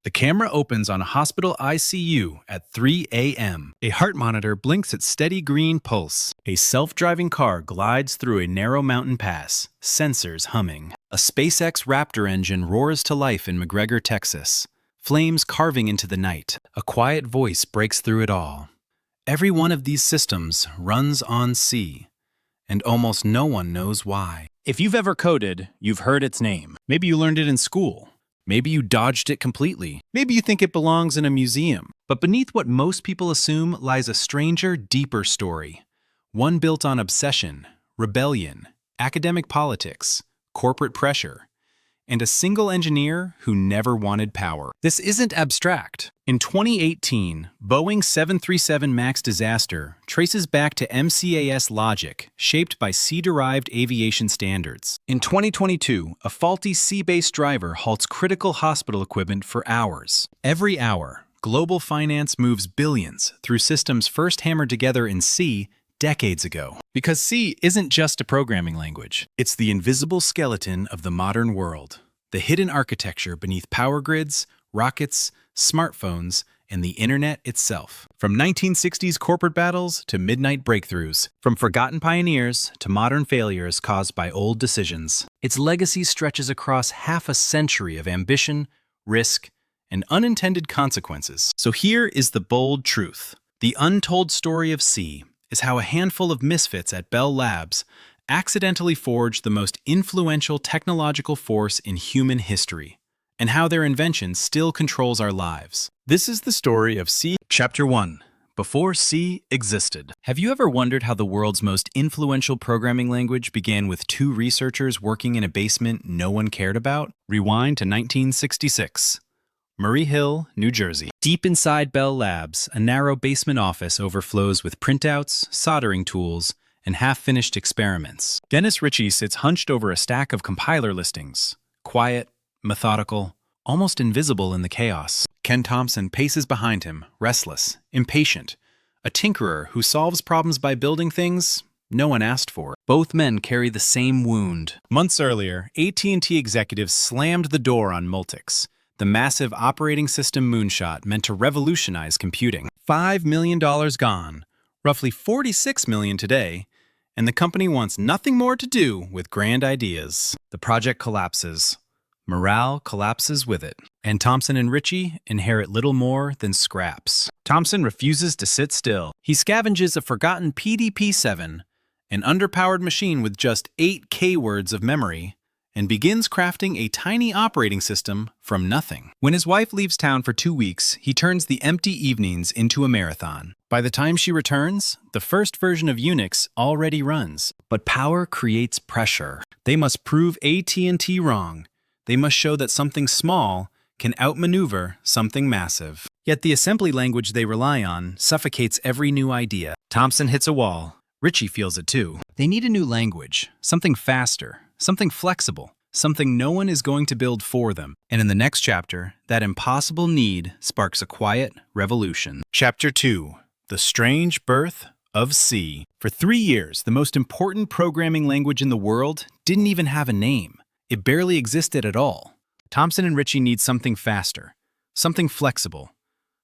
The camera opens on a hospital ICU at 3 a.m. A heart monitor blinks its steady green pulse. A self-driving car glides through a narrow mountain pass, sensors humming. A SpaceX Raptor engine roars to life in McGregor, Texas, flames carving into the night. A quiet voice breaks through it all. Every one of these systems runs on C, and almost no one knows why. If you've ever coded, you've heard its name. Maybe you learned it in school. Maybe you dodged it completely. Maybe you think it belongs in a museum. But beneath what most people assume lies a stranger, deeper story. One built on obsession, rebellion, academic politics, corporate pressure, and a single engineer who never wanted power. This isn't abstract. In 2018, Boeing's 737 MAX disaster traces back to MCAS logic shaped by C-derived aviation standards. In 2022, a faulty C-based driver halts critical hospital equipment for hours. Every hour, global finance moves billions through systems first hammered together in C decades ago. Because C isn't just a programming language. It's the invisible skeleton of the modern world. The hidden architecture beneath power grids, rockets, smartphones, and the internet itself. From 1960s corporate battles to midnight breakthroughs. From forgotten pioneers to modern failures caused by old decisions. Its legacy stretches across half a century of ambition, risk, and unintended consequences. So here is the bold truth. The untold story of C is how a handful of misfits at Bell Labs accidentally forged the most influential technological force in human history, and how their invention still controls our lives. This is the story of C. Chapter 1. Before C existed. Have you ever wondered how the world's most influential programming language began with two researchers working in a basement no one cared about? Rewind to 1966. Murray Hill, New Jersey. Deep inside Bell Labs, a narrow basement office overflows with printouts, soldering tools, and half-finished experiments. Dennis Ritchie sits hunched over a stack of compiler listings, quiet, methodical, almost invisible in the chaos. Ken Thompson paces behind him, restless, impatient, a tinkerer who solves problems by building things no one asked for. Both men carry the same wound. Months earlier, AT&T executives slammed the door on Multics, the massive operating system moonshot meant to revolutionize computing. $5 million gone, roughly $46 million today, and the company wants nothing more to do with grand ideas. The project collapses. Morale collapses with it, and Thompson and Ritchie inherit little more than scraps. Thompson refuses to sit still. He scavenges a forgotten PDP-7, an underpowered machine with just 8 K-words of memory, and begins crafting a tiny operating system from nothing. When his wife leaves town for 2 weeks, he turns the empty evenings into a marathon. By the time she returns, the first version of Unix already runs. But power creates pressure. They must prove AT&T wrong. They must show that something small can outmaneuver something massive. Yet the assembly language they rely on suffocates every new idea. Thompson hits a wall. Ritchie feels it too. They need a new language, something faster, something flexible, something no one is going to build for them. And in the next chapter, that impossible need sparks a quiet revolution. Chapter 2. The Strange Birth of C. For 3 years, the most important programming language in the world didn't even have a name. It barely existed at all. Thompson and Ritchie need something faster, something flexible,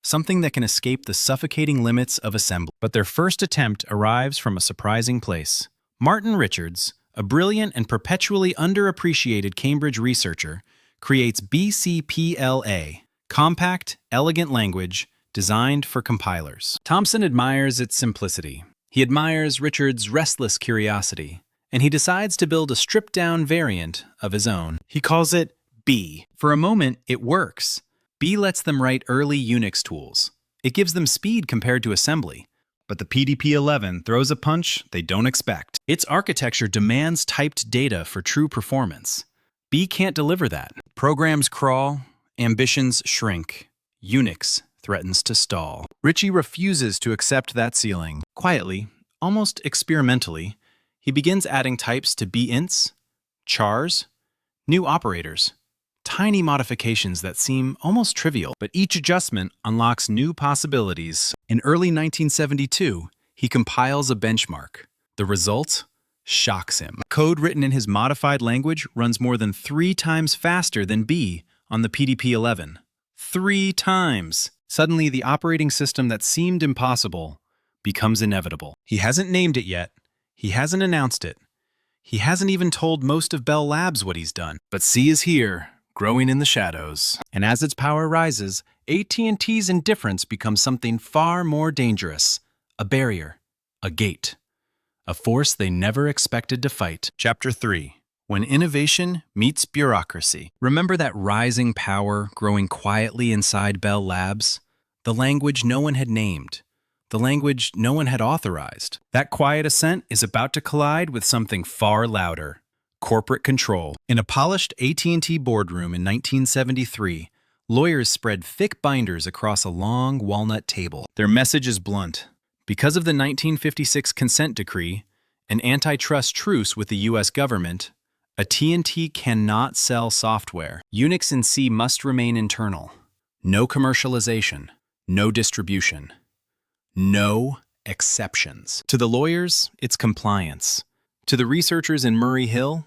something that can escape the suffocating limits of assembly. But their first attempt arrives from a surprising place. Martin Richards, a brilliant and perpetually underappreciated Cambridge researcher, creates BCPLA, compact, elegant language designed for compilers. Thompson admires its simplicity. He admires Richards' restless curiosity, and he decides to build a stripped-down variant of his own. He calls it B. For a moment, it works. B lets them write early Unix tools. It gives them speed compared to assembly. But the PDP-11 throws a punch they don't expect. Its architecture demands typed data for true performance. B can't deliver that. Programs crawl, ambitions shrink. Unix threatens to stall. Ritchie refuses to accept that ceiling. Quietly, almost experimentally, he begins adding types to B-ints, chars, new operators. Tiny modifications that seem almost trivial, but each adjustment unlocks new possibilities. In early 1972, he compiles a benchmark. The result shocks him. Code written in his modified language runs more than 3 times faster than B on the PDP-11. 3 times. Suddenly, the operating system that seemed impossible becomes inevitable. He hasn't named it yet. He hasn't announced it. He hasn't even told most of Bell Labs what he's done. But C is here, growing in the shadows. And as its power rises, AT&T's indifference becomes something far more dangerous. A barrier, a gate, a force they never expected to fight. Chapter 3. When innovation meets bureaucracy. Remember that rising power growing quietly inside Bell Labs? The language no one had named. The language no one had authorized. That quiet ascent is about to collide with something far louder. Corporate control. In a polished AT&T boardroom in 1973, lawyers spread thick binders across a long walnut table. Their message is blunt. Because of the 1956 consent decree, an antitrust truce with the U.S. government, AT&T cannot sell software. Unix and C must remain internal. No commercialization. No distribution. No exceptions. To the lawyers, it's compliance. To the researchers in Murray Hill,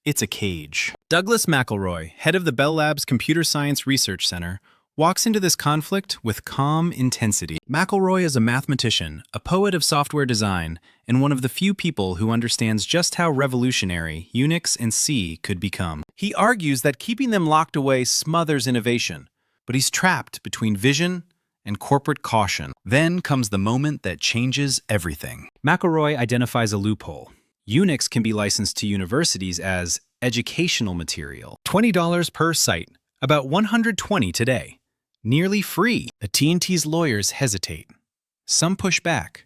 it's a cage. Douglas McElroy, head of the Bell Labs Computer Science Research Center, walks into this conflict with calm intensity. McElroy is a mathematician, a poet of software design, and one of the few people who understands just how revolutionary Unix and C could become. He argues that keeping them locked away smothers innovation, but he's trapped between vision and corporate caution. Then comes the moment that changes everything. McElroy identifies a loophole. Unix can be licensed to universities as educational material. $20 per site, about $120 today. Nearly free. AT&T's lawyers hesitate. Some push back,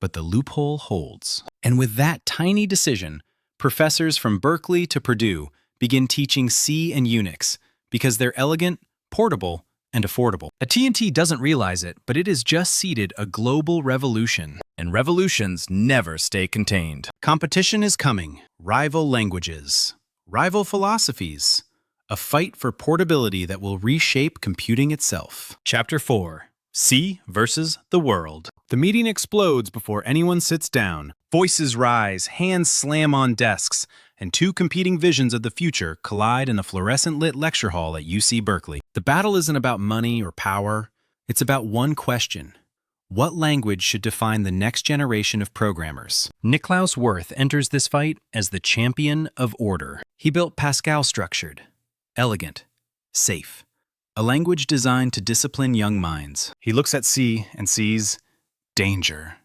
but the loophole holds. And with that tiny decision, professors from Berkeley to Purdue begin teaching C and Unix because they're elegant, portable, and affordable. AT&T doesn't realize it, but it has just seeded a global revolution. And revolutions never stay contained. Competition is coming. Rival languages. Rival philosophies. A fight for portability that will reshape computing itself. Chapter 4. C versus the world. The meeting explodes before anyone sits down. Voices rise, hands slam on desks, and two competing visions of the future collide in a fluorescent-lit lecture hall at UC Berkeley. The battle isn't about money or power. It's about one question. What language should define the next generation of programmers? Niklaus Wirth enters this fight as the champion of order. He built Pascal structured, elegant, safe. A language designed to discipline young minds. He looks at C and sees danger.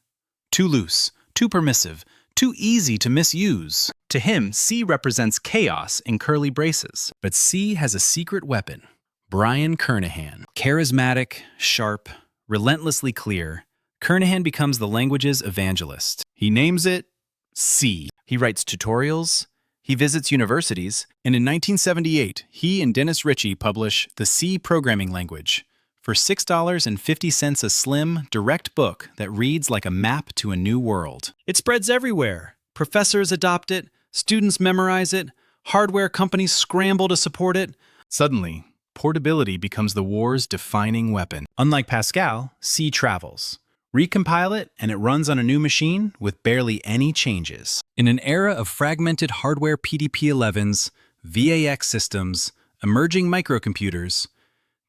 Too loose, too permissive, too easy to misuse. To him, C represents chaos in curly braces. But C has a secret weapon. Brian Kernighan. Charismatic, sharp, relentlessly clear, Kernighan becomes the language's evangelist. He names it C. He writes tutorials. He visits universities, and in 1978, he and Dennis Ritchie publish The C Programming Language for $6.50 a slim, direct book that reads like a map to a new world. It spreads everywhere. Professors adopt it, students memorize it, hardware companies scramble to support it. Suddenly, portability becomes the war's defining weapon. Unlike Pascal, C travels. Recompile it, and it runs on a new machine with barely any changes. In an era of fragmented hardware PDP-11s, VAX systems, emerging microcomputers,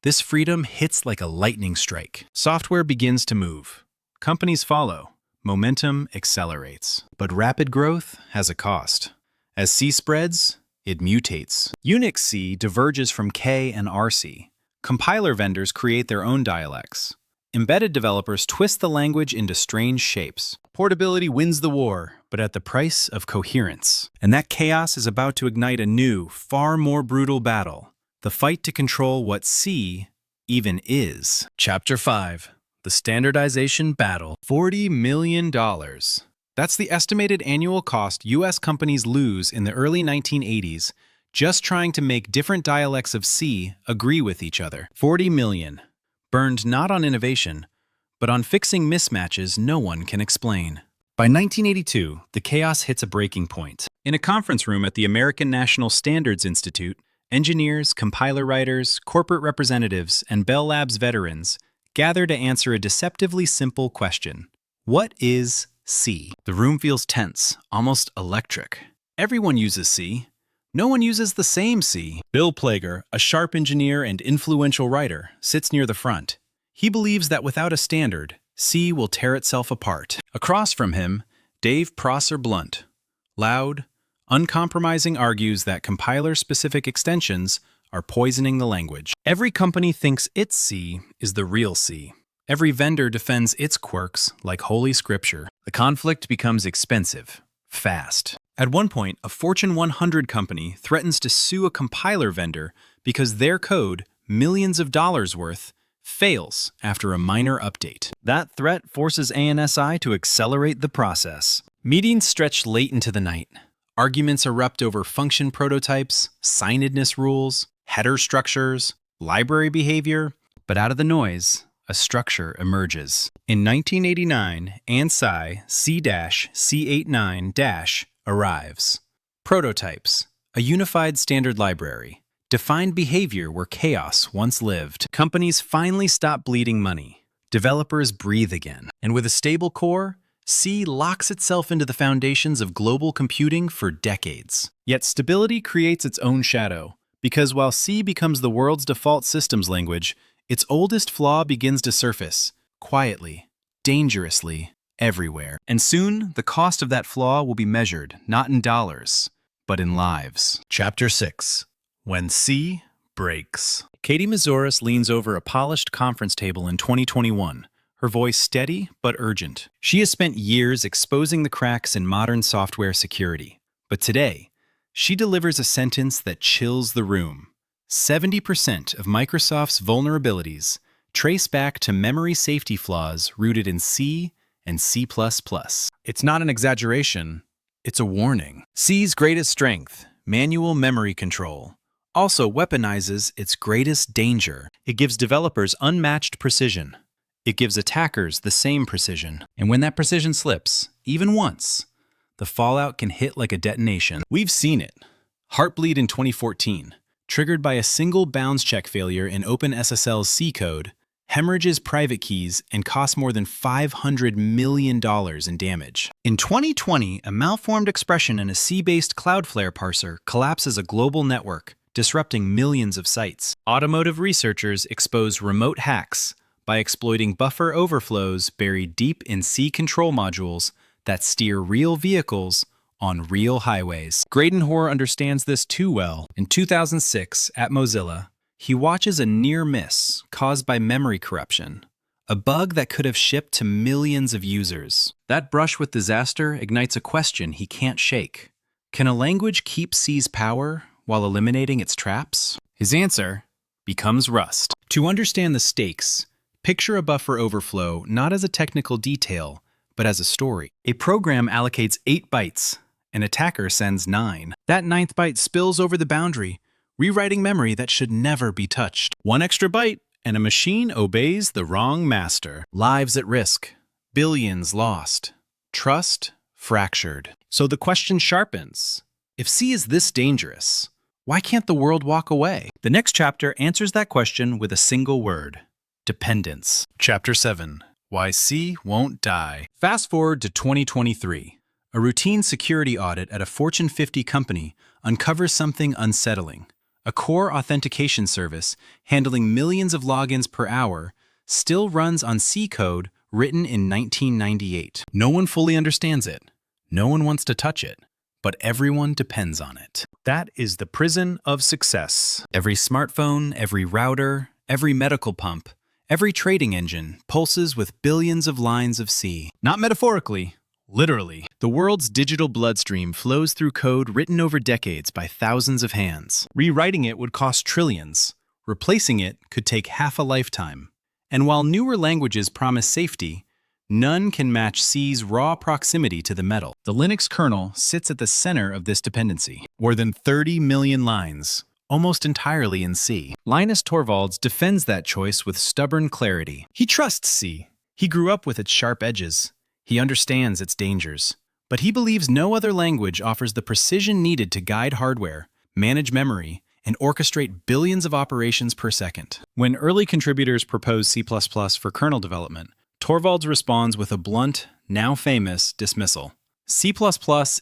this freedom hits like a lightning strike. Software begins to move. Companies follow. Momentum accelerates. But rapid growth has a cost. As C spreads, it mutates. Unix C diverges from K and RC. Compiler vendors create their own dialects. Embedded developers twist the language into strange shapes. Portability wins the war, but at the price of coherence. And that chaos is about to ignite a new, far more brutal battle. The fight to control what C even is. Chapter 5. The Standardization Battle. $40 million. That's the estimated annual cost U.S. companies lose in the early 1980s just trying to make different dialects of C agree with each other. 40 million. Burned not on innovation, but on fixing mismatches no one can explain. By 1982, the chaos hits a breaking point. In a conference room at the American National Standards Institute, engineers, compiler writers, corporate representatives, and Bell Labs veterans gather to answer a deceptively simple question. What is C? The room feels tense, almost electric. Everyone uses C. No one uses the same C. Bill Plager, a sharp engineer and influential writer, sits near the front. He believes that without a standard, C will tear itself apart. Across from him, Dave Prosser Blunt, loud, uncompromising, argues that compiler-specific extensions are poisoning the language. Every company thinks its C is the real C. Every vendor defends its quirks like holy scripture. The conflict becomes expensive, fast. At one point, a Fortune 100 company threatens to sue a compiler vendor because their code, millions of dollars worth, fails after a minor update. That threat forces ANSI to accelerate the process. Meetings stretch late into the night. Arguments erupt over function prototypes, signedness rules, header structures, library behavior. But out of the noise, a structure emerges. In 1989, ANSI C-C89- arrives. Prototypes, a unified standard library, defined behavior where chaos once lived. Companies finally stop bleeding money. Developers breathe again. And with a stable core, C locks itself into the foundations of global computing for decades. Yet stability creates its own shadow, because while C becomes the world's default systems language, its oldest flaw begins to surface, quietly, dangerously, everywhere. And soon, the cost of that flaw will be measured not in dollars, but in lives. Chapter 6. When C breaks. Katie Mazuris leans over a polished conference table in 2021, her voice steady but urgent. She has spent years exposing the cracks in modern software security. But today, she delivers a sentence that chills the room. 70% of Microsoft's vulnerabilities trace back to memory safety flaws rooted in C and C++. It's not an exaggeration, it's a warning. C's greatest strength, manual memory control, also weaponizes its greatest danger. It gives developers unmatched precision. It gives attackers the same precision. And when that precision slips, even once, the fallout can hit like a detonation. We've seen it. Heartbleed in 2014, triggered by a single bounds check failure in OpenSSL's C code, hemorrhages private keys and costs more than $500 million in damage. In 2020, a malformed expression in a C-based Cloudflare parser collapses a global network, disrupting millions of sites. Automotive researchers expose remote hacks by exploiting buffer overflows buried deep in C control modules that steer real vehicles on real highways. Graydon Hoare understands this too well. In 2006, at Mozilla, he watches a near miss caused by memory corruption, a bug that could have shipped to millions of users. That brush with disaster ignites a question he can't shake. Can a language keep C's power while eliminating its traps? His answer becomes Rust. To understand the stakes, picture a buffer overflow not as a technical detail, but as a story. A program allocates 8 bytes. An attacker sends 9. That 9th byte spills over the boundary, rewriting memory that should never be touched. 1 extra byte, and a machine obeys the wrong master. Lives at risk. Billions lost. Trust fractured. So the question sharpens. If C is this dangerous, why can't the world walk away? The next chapter answers that question with a single word: dependence. Chapter 7. Why C won't die. Fast forward to 2023. A routine security audit at a Fortune 50 company uncovers something unsettling. A core authentication service, handling millions of logins per hour, still runs on C code written in 1998. No one fully understands it. No one wants to touch it. But everyone depends on it. That is the prison of success. Every smartphone, every router, every medical pump, every trading engine pulses with billions of lines of C. Not metaphorically, literally. The world's digital bloodstream flows through code written over decades by thousands of hands. Rewriting it would cost trillions. Replacing it could take half a lifetime. And while newer languages promise safety, none can match C's raw proximity to the metal. The Linux kernel sits at the center of this dependency. More than 30 million lines, almost entirely in C. Linus Torvalds defends that choice with stubborn clarity. He trusts C. He grew up with its sharp edges. He understands its dangers. But he believes no other language offers the precision needed to guide hardware, manage memory, and orchestrate billions of operations per second. When early contributors propose C++ for kernel development, Torvalds responds with a blunt, now famous, dismissal. C++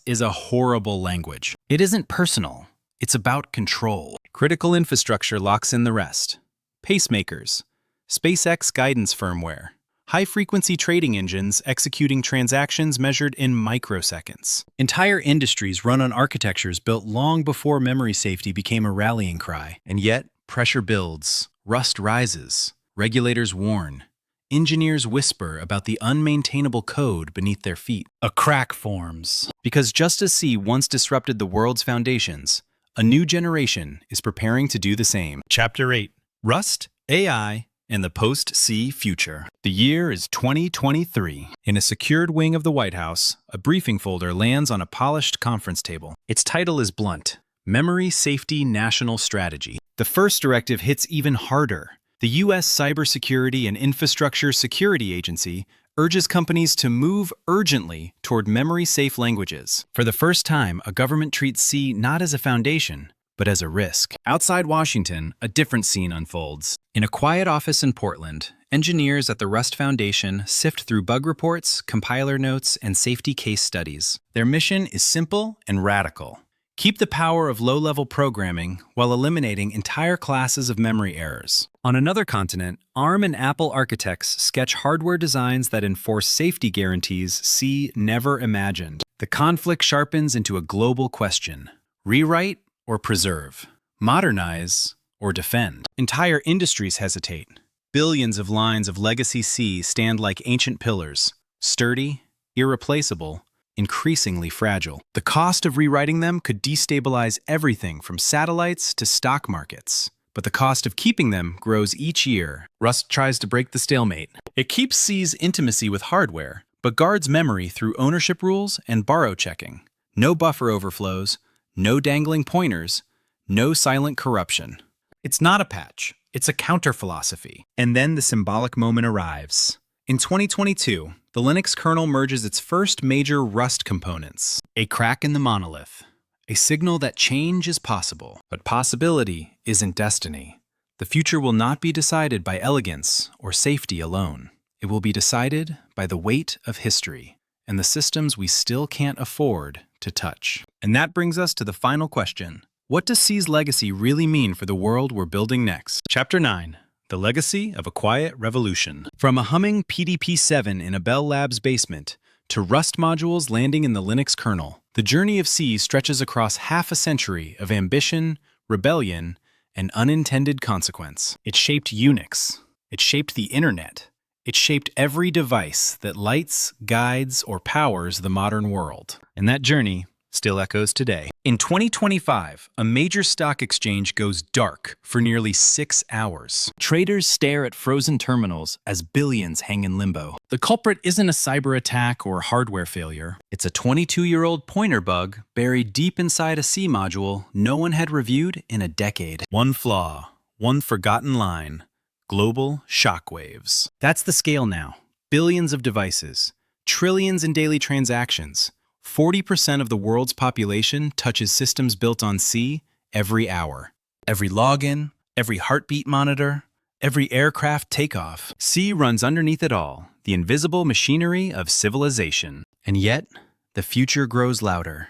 is a horrible language. It isn't personal. It's about control. Critical infrastructure locks in the rest. Pacemakers, SpaceX guidance firmware, high-frequency trading engines executing transactions measured in microseconds. Entire industries run on architectures built long before memory safety became a rallying cry. And yet, pressure builds, rust rises, regulators warn. Engineers whisper about the unmaintainable code beneath their feet. A crack forms. Because just as C once disrupted the world's foundations, a new generation is preparing to do the same. Chapter 8. Rust, AI, and the post-C future. The year is 2023. In a secured wing of the White House, a briefing folder lands on a polished conference table. Its title is blunt: Memory Safety National Strategy. The first directive hits even harder. The U.S. Cybersecurity and Infrastructure Security Agency urges companies to move urgently toward memory-safe languages. For the first time, a government treats C not as a foundation, but as a risk. Outside Washington, a different scene unfolds. In a quiet office in Portland, engineers at the Rust Foundation sift through bug reports, compiler notes, and safety case studies. Their mission is simple and radical: keep the power of low-level programming while eliminating entire classes of memory errors. On another continent, ARM and Apple architects sketch hardware designs that enforce safety guarantees C never imagined. The conflict sharpens into a global question: rewrite or preserve? Modernize or defend? Entire industries hesitate. Billions of lines of legacy C stand like ancient pillars, sturdy, irreplaceable, increasingly fragile. The cost of rewriting them could destabilize everything from satellites to stock markets. But the cost of keeping them grows each year. Rust tries to break the stalemate. It keeps C's intimacy with hardware, but guards memory through ownership rules and borrow checking. No buffer overflows, no dangling pointers, no silent corruption. It's not a patch, it's a counter-philosophy. And then the symbolic moment arrives. In 2022, the Linux kernel merges its first major Rust components. A crack in the monolith. A signal that change is possible. But possibility isn't destiny. The future will not be decided by elegance or safety alone. It will be decided by the weight of history and the systems we still can't afford to touch. And that brings us to the final question. What does C's legacy really mean for the world we're building next? Chapter 9. The Legacy of a Quiet Revolution. From a humming PDP-7 in a Bell Labs basement to Rust modules landing in the Linux kernel, the journey of C stretches across half a century of ambition, rebellion, and unintended consequence. It shaped Unix. It shaped the internet. It shaped every device that lights, guides, or powers the modern world. And that journey still echoes today. In 2025, a major stock exchange goes dark for nearly 6 hours. Traders stare at frozen terminals as billions hang in limbo. The culprit isn't a cyber attack or hardware failure. It's a 22-year-old pointer bug buried deep inside a C module no one had reviewed in a decade. One flaw, one forgotten line. Global shockwaves. That's the scale now. Billions of devices, trillions in daily transactions. 40% of the world's population touches systems built on C every hour. Every login, every heartbeat monitor, every aircraft takeoff. C runs underneath it all, the invisible machinery of civilization. And yet, the future grows louder.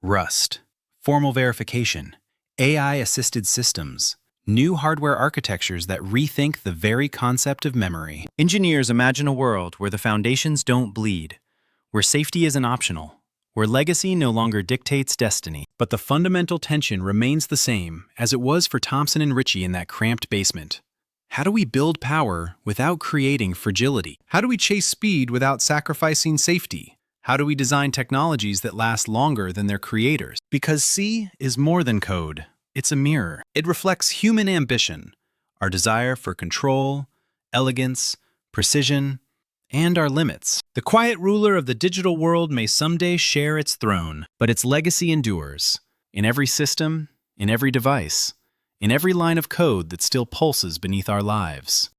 Rust, formal verification, AI-assisted systems, new hardware architectures that rethink the very concept of memory. Engineers imagine a world where the foundations don't bleed, where safety isn't optional, where legacy no longer dictates destiny. But the fundamental tension remains the same as it was for Thompson and Ritchie in that cramped basement. How do we build power without creating fragility? How do we chase speed without sacrificing safety? How do we design technologies that last longer than their creators? Because C is more than code. It's a mirror. It reflects human ambition, our desire for control, elegance, precision, and our limits. The quiet ruler of the digital world may someday share its throne, but its legacy endures. In every system, in every device, in every line of code that still pulses beneath our lives.